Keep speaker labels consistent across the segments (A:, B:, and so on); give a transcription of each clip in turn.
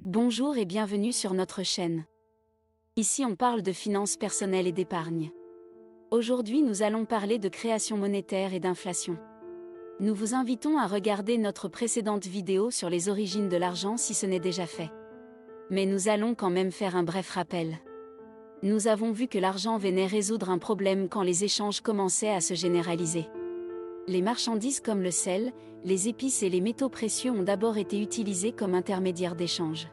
A: Bonjour et bienvenue sur notre chaîne. Ici on parle de finances personnelles et d'épargne. Aujourd'hui nous allons parler de création monétaire et d'inflation. Nous vous invitons à regarder notre précédente vidéo sur les origines de l'argent si ce n'est déjà fait. Mais nous allons quand même faire un bref rappel. Nous avons vu que l'argent venait résoudre un problème quand les échanges commençaient à se généraliser. Les marchandises comme le sel, les épices et les métaux précieux ont d'abord été utilisés comme intermédiaires d'échange.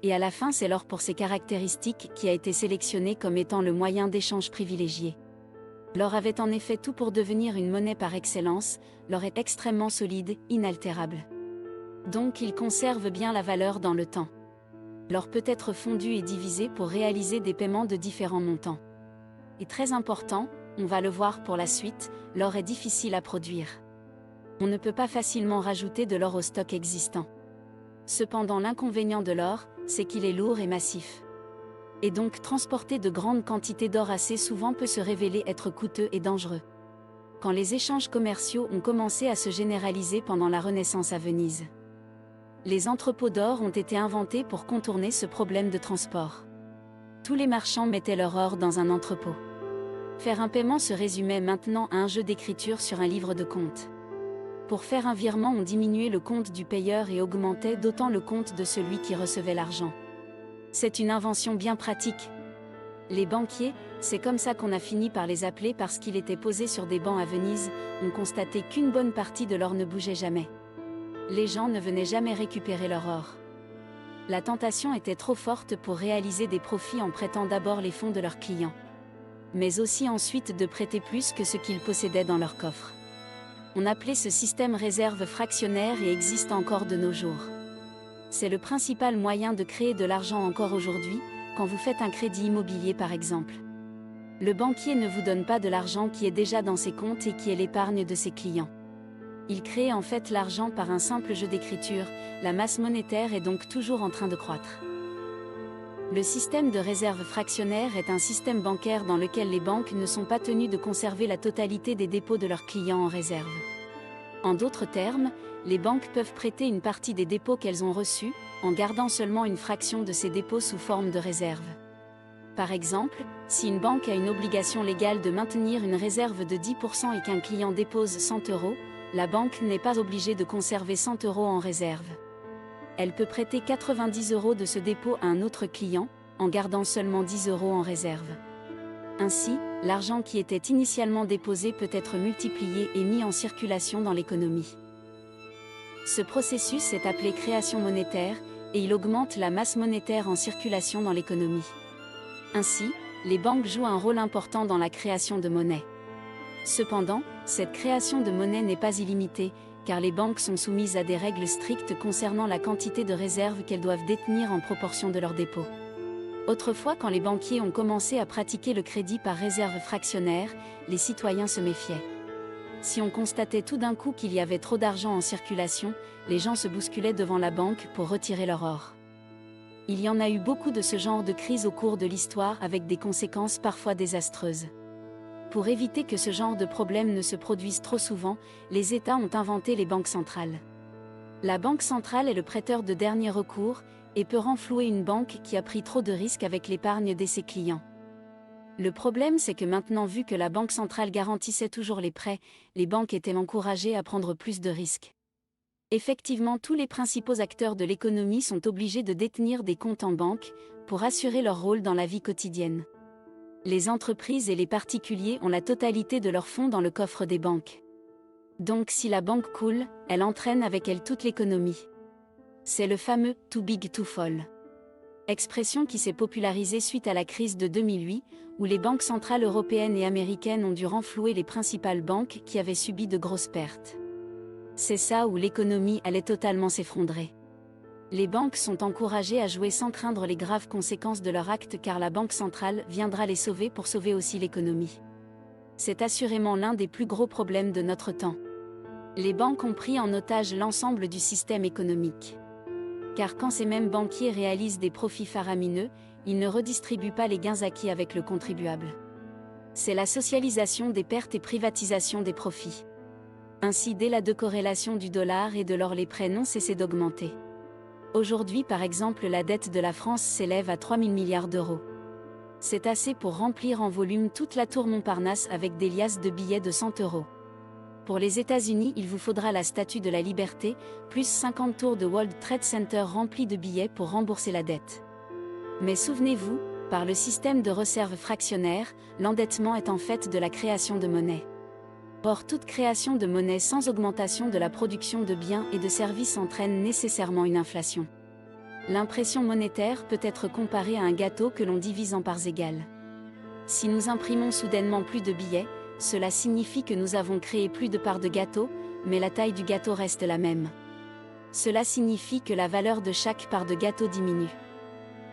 A: Et à la fin c'est l'or pour ses caractéristiques qui a été sélectionné comme étant le moyen d'échange privilégié. L'or avait en effet tout pour devenir une monnaie par excellence, l'or est extrêmement solide, inaltérable. Donc il conserve bien la valeur dans le temps. L'or peut être fondu et divisé pour réaliser des paiements de différents montants. Et très important, on va le voir pour la suite, l'or est difficile à produire. On ne peut pas facilement rajouter de l'or au stock existant. Cependant l'inconvénient de l'or, c'est qu'il est lourd et massif. Et donc transporter de grandes quantités d'or assez souvent peut se révéler être coûteux et dangereux. Quand les échanges commerciaux ont commencé à se généraliser pendant la Renaissance à Venise, les entrepôts d'or ont été inventés pour contourner ce problème de transport. Tous les marchands mettaient leur or dans un entrepôt. Faire un paiement se résumait maintenant à un jeu d'écriture sur un livre de compte. Pour faire un virement, on diminuait le compte du payeur et augmentait d'autant le compte de celui qui recevait l'argent. C'est une invention bien pratique. Les banquiers, c'est comme ça qu'on a fini par les appeler parce qu'ils étaient posés sur des bancs à Venise, ont constaté qu'une bonne partie de l'or ne bougeait jamais. Les gens ne venaient jamais récupérer leur or. La tentation était trop forte pour réaliser des profits en prêtant d'abord les fonds de leurs clients, mais aussi ensuite de prêter plus que ce qu'ils possédaient dans leur coffre. On appelait ce système réserve fractionnaire et existe encore de nos jours. C'est le principal moyen de créer de l'argent encore aujourd'hui, quand vous faites un crédit immobilier par exemple. Le banquier ne vous donne pas de l'argent qui est déjà dans ses comptes et qui est l'épargne de ses clients. Il crée en fait l'argent par un simple jeu d'écriture, la masse monétaire est donc toujours en train de croître. Le système de réserve fractionnaire est un système bancaire dans lequel les banques ne sont pas tenues de conserver la totalité des dépôts de leurs clients en réserve. En d'autres termes, les banques peuvent prêter une partie des dépôts qu'elles ont reçus, en gardant seulement une fraction de ces dépôts sous forme de réserve. Par exemple, si une banque a une obligation légale de maintenir une réserve de 10% et qu'un client dépose 100 €, la banque n'est pas obligée de conserver 100 € en réserve. Elle peut prêter 90 € de ce dépôt à un autre client, en gardant seulement 10 € en réserve. Ainsi, l'argent qui était initialement déposé peut être multiplié et mis en circulation dans l'économie. Ce processus est appelé création monétaire, et il augmente la masse monétaire en circulation dans l'économie. Ainsi, les banques jouent un rôle important dans la création de monnaie. Cependant, cette création de monnaie n'est pas illimitée, car les banques sont soumises à des règles strictes concernant la quantité de réserves qu'elles doivent détenir en proportion de leurs dépôts. Autrefois, quand les banquiers ont commencé à pratiquer le crédit par réserve fractionnaire, les citoyens se méfiaient. Si on constatait tout d'un coup qu'il y avait trop d'argent en circulation, les gens se bousculaient devant la banque pour retirer leur or. Il y en a eu beaucoup de ce genre de crise au cours de l'histoire avec des conséquences parfois désastreuses. Pour éviter que ce genre de problème ne se produise trop souvent, les États ont inventé les banques centrales. La banque centrale est le prêteur de dernier recours, et peut renflouer une banque qui a pris trop de risques avec l'épargne de ses clients. Le problème c'est que maintenant, vu que la banque centrale garantissait toujours les prêts, les banques étaient encouragées à prendre plus de risques. Effectivement, tous les principaux acteurs de l'économie sont obligés de détenir des comptes en banque, pour assurer leur rôle dans la vie quotidienne. Les entreprises et les particuliers ont la totalité de leurs fonds dans le coffre des banques. Donc si la banque coule, elle entraîne avec elle toute l'économie. C'est le fameux « too big to fall ». Expression qui s'est popularisée suite à la crise de 2008, où les banques centrales européennes et américaines ont dû renflouer les principales banques qui avaient subi de grosses pertes. C'est ça où l'économie allait totalement s'effondrer. Les banques sont encouragées à jouer sans craindre les graves conséquences de leur acte car la banque centrale viendra les sauver pour sauver aussi l'économie. C'est assurément l'un des plus gros problèmes de notre temps. Les banques ont pris en otage l'ensemble du système économique. Car quand ces mêmes banquiers réalisent des profits faramineux, ils ne redistribuent pas les gains acquis avec le contribuable. C'est la socialisation des pertes et privatisation des profits. Ainsi, dès la décorrélation du dollar et de l'or, les prêts n'ont cessé d'augmenter. Aujourd'hui, par exemple, la dette de la France s'élève à 3 000 milliards d'euros. C'est assez pour remplir en volume toute la tour Montparnasse avec des liasses de billets de 100 euros. Pour les États-Unis, il vous faudra la Statue de la Liberté, plus 50 tours de World Trade Center remplies de billets pour rembourser la dette. Mais souvenez-vous, par le système de réserve fractionnaire, l'endettement est en fait de la création de monnaie. Or, toute création de monnaie sans augmentation de la production de biens et de services entraîne nécessairement une inflation. L'impression monétaire peut être comparée à un gâteau que l'on divise en parts égales. Si nous imprimons soudainement plus de billets, cela signifie que nous avons créé plus de parts de gâteau, mais la taille du gâteau reste la même. Cela signifie que la valeur de chaque part de gâteau diminue.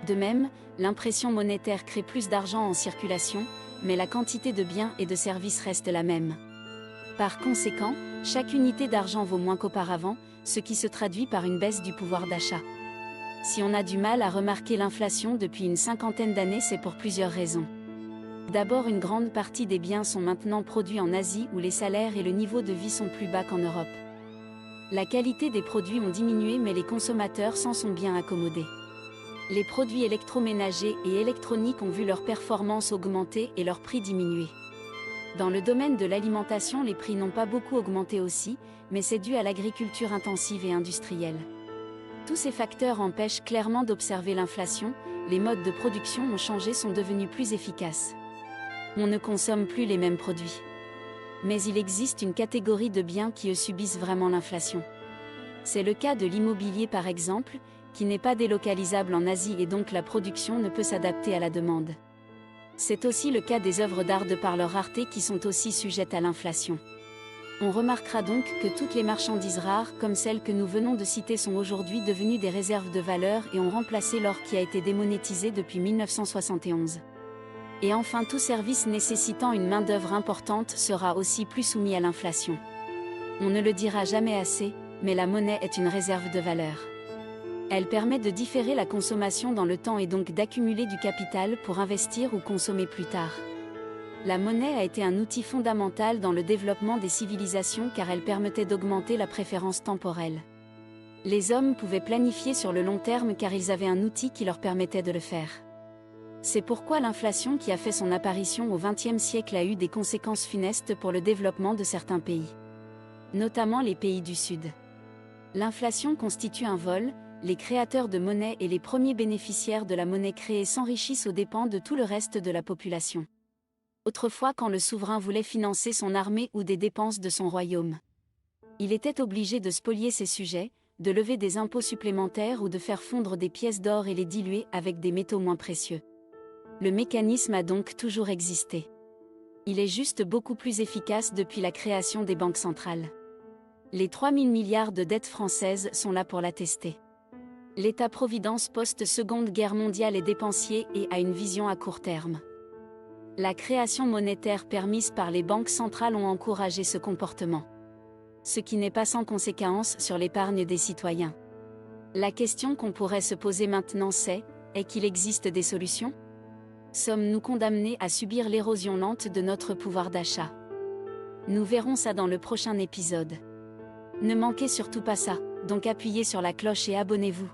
A: De même, l'impression monétaire crée plus d'argent en circulation, mais la quantité de biens et de services reste la même. Par conséquent, chaque unité d'argent vaut moins qu'auparavant, ce qui se traduit par une baisse du pouvoir d'achat. Si on a du mal à remarquer l'inflation depuis une cinquantaine d'années, c'est pour plusieurs raisons. D'abord, une grande partie des biens sont maintenant produits en Asie où les salaires et le niveau de vie sont plus bas qu'en Europe. La qualité des produits ont diminué, mais les consommateurs s'en sont bien accommodés. Les produits électroménagers et électroniques ont vu leur performance augmenter et leur prix diminuer. Dans le domaine de l'alimentation, les prix n'ont pas beaucoup augmenté aussi, mais c'est dû à l'agriculture intensive et industrielle. Tous ces facteurs empêchent clairement d'observer l'inflation, les modes de production ont changé, sont devenus plus efficaces. On ne consomme plus les mêmes produits. Mais il existe une catégorie de biens qui subissent vraiment l'inflation. C'est le cas de l'immobilier par exemple, qui n'est pas délocalisable en Asie et donc la production ne peut s'adapter à la demande. C'est aussi le cas des œuvres d'art de par leur rareté qui sont aussi sujettes à l'inflation. On remarquera donc que toutes les marchandises rares, comme celles que nous venons de citer, sont aujourd'hui devenues des réserves de valeur et ont remplacé l'or qui a été démonétisé depuis 1971. Et enfin, tout service nécessitant une main-d'œuvre importante sera aussi plus soumis à l'inflation. On ne le dira jamais assez, mais la monnaie est une réserve de valeur. Elle permet de différer la consommation dans le temps et donc d'accumuler du capital pour investir ou consommer plus tard. La monnaie a été un outil fondamental dans le développement des civilisations car elle permettait d'augmenter la préférence temporelle. Les hommes pouvaient planifier sur le long terme car ils avaient un outil qui leur permettait de le faire. C'est pourquoi l'inflation qui a fait son apparition au XXe siècle a eu des conséquences funestes pour le développement de certains pays. Notamment les pays du Sud. L'inflation constitue un vol. Les créateurs de monnaie et les premiers bénéficiaires de la monnaie créée s'enrichissent aux dépens de tout le reste de la population. Autrefois, quand le souverain voulait financer son armée ou des dépenses de son royaume, il était obligé de spolier ses sujets, de lever des impôts supplémentaires ou de faire fondre des pièces d'or et les diluer avec des métaux moins précieux. Le mécanisme a donc toujours existé. Il est juste beaucoup plus efficace depuis la création des banques centrales. Les 3 000 milliards de dettes françaises sont là pour l'attester. L'État-providence post-Seconde Guerre mondiale est dépensier et a une vision à court terme. La création monétaire permise par les banques centrales ont encouragé ce comportement. Ce qui n'est pas sans conséquence sur l'épargne des citoyens. La question qu'on pourrait se poser maintenant est qu'il existe des solutions ? Sommes-nous condamnés à subir l'érosion lente de notre pouvoir d'achat ? Nous verrons ça dans le prochain épisode. Ne manquez surtout pas ça, donc appuyez sur la cloche et abonnez-vous.